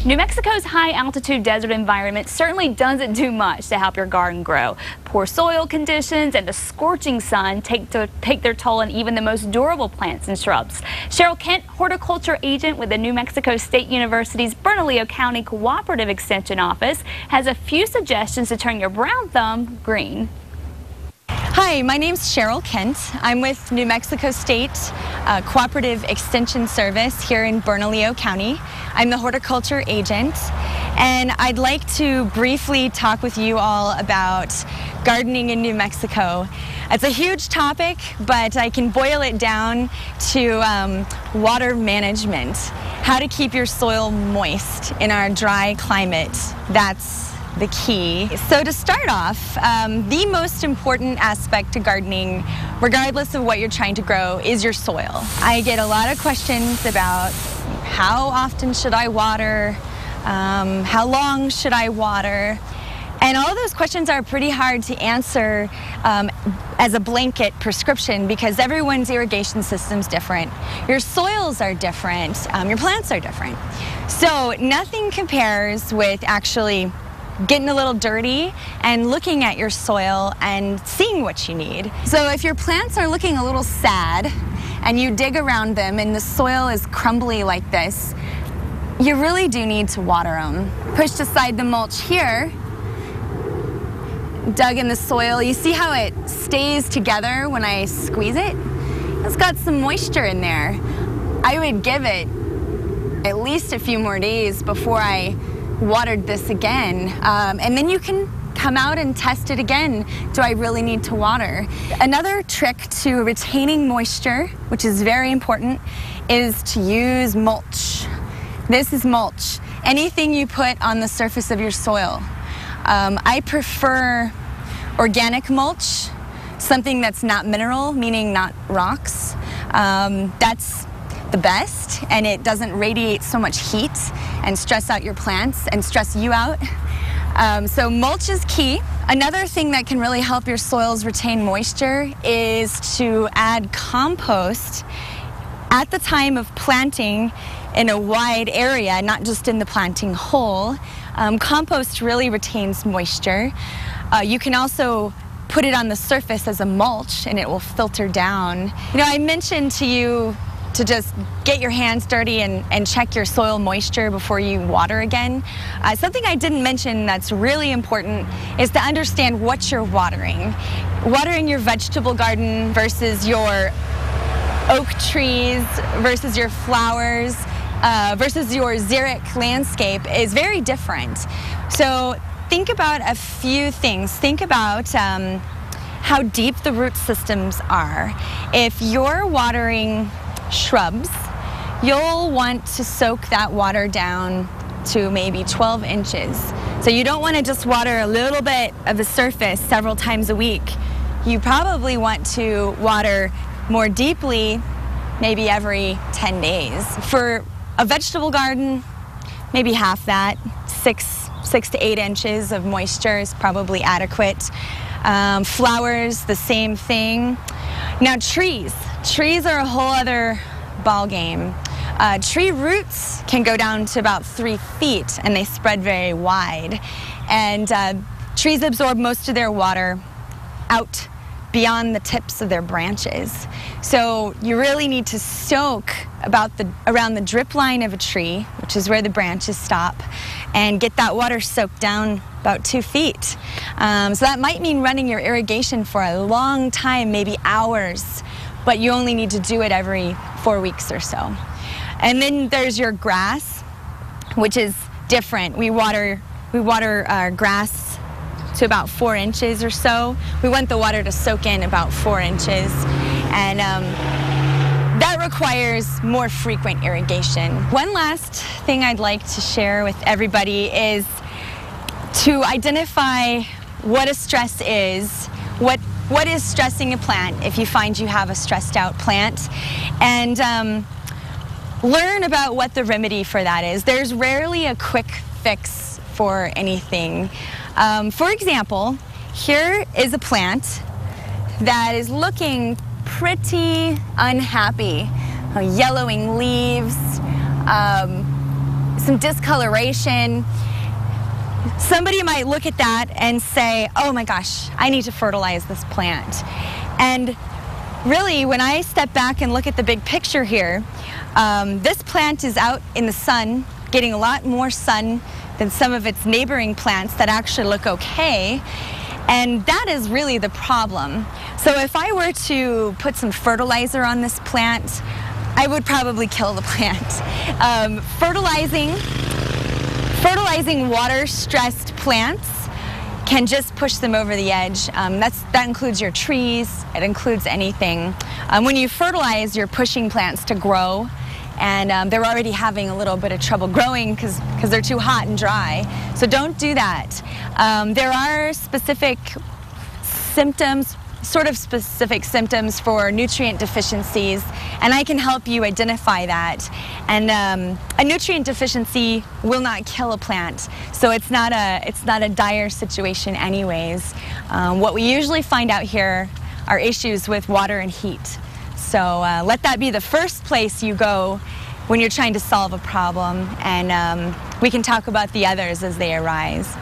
New Mexico's high-altitude desert environment certainly doesn't do much to help your garden grow. Poor soil conditions and the scorching sun take their toll on even the most durable plants and shrubs. Cheryl Kent, horticulture agent with the New Mexico State University's Bernalillo County Cooperative Extension Office, has a few suggestions to turn your brown thumb green. Hi, my name's Cheryl Kent. I'm with New Mexico State Cooperative Extension Service here in Bernalillo County. I'm the horticulture agent, and I'd like to briefly talk with you all about gardening in New Mexico. It's a huge topic, but I can boil it down to water management. How to keep your soil moist in our dry climate. That's the key. So to start off, the most important aspect to gardening, regardless of what you're trying to grow, is your soil. I get a lot of questions about how often should I water, how long should I water, and all of those questions are pretty hard to answer as a blanket prescription because everyone's irrigation system's different. Your soils are different, your plants are different. So nothing compares with actually getting a little dirty and looking at your soil and seeing what you need. So if your plants are looking a little sad and you dig around them and the soil is crumbly like this, you really do need to water them. Pushed aside the mulch here, dug in the soil. You see how it stays together when I squeeze it? It's got some moisture in there. I would give it at least a few more days before I watered this again, and then you can come out and test it again. Do I really need to water? Another trick to retaining moisture, which is very important, is to use mulch. This is mulch. Anything you put on the surface of your soil. I prefer organic mulch, something that's not mineral, meaning not rocks. That's the best, and it doesn't radiate so much heat and stress out your plants and stress you out. So mulch is key. Another thing that can really help your soils retain moisture is to add compost at the time of planting in a wide area, not just in the planting hole. Compost really retains moisture. You can also put it on the surface as a mulch and it will filter down. You know, I mentioned to you to just get your hands dirty and check your soil moisture before you water again. Something I didn't mention that's really important is to understand what you're watering. Watering your vegetable garden versus your oak trees versus your flowers versus your xeric landscape is very different. So think about a few things. Think about how deep the root systems are. If you're watering shrubs, you'll want to soak that water down to maybe 12 inches. So you don't want to just water a little bit of the surface several times a week. You probably want to water more deeply, maybe every 10 days. For a vegetable garden, maybe half that, 6 to 8 inches of moisture is probably adequate. Flowers, the same thing. Now trees are a whole other ball game. Tree roots can go down to about 3 feet and they spread very wide. And trees absorb most of their water out beyond the tips of their branches. So you really need to soak around the drip line of a tree, which is where the branches stop, and get that water soaked down about 2 feet. So that might mean running your irrigation for a long time, maybe hours, but you only need to do it every 4 weeks or so. And then there's your grass, which is different. We water our grass to about 4 inches or so. We want the water to soak in about 4 inches, and that requires more frequent irrigation. One last thing I'd like to share with everybody is to identify what a stress is, what is stressing a plant if you find you have a stressed out plant, and learn about what the remedy for that is. There's rarely a quick fix for anything. For example, here is a plant that is looking pretty unhappy. Yellowing leaves, some discoloration. Somebody might look at that and say, oh my gosh, I need to fertilize this plant. And really, when I step back and look at the big picture here, this plant is out in the sun, getting a lot more sun than some of its neighboring plants that actually look okay. And that is really the problem. So if I were to put some fertilizer on this plant, I would probably kill the plant. Fertilizing water-stressed plants can just push them over the edge. That includes your trees, it includes anything. When you fertilize, you're pushing plants to grow, and they're already having a little bit of trouble growing because they're too hot and dry. So don't do that. There are specific symptoms, specific symptoms for nutrient deficiencies, and I can help you identify that. And a nutrient deficiency will not kill a plant, so it's not a dire situation anyways. What we usually find out here are issues with water and heat. So let that be the first place you go when you're trying to solve a problem, and we can talk about the others as they arise.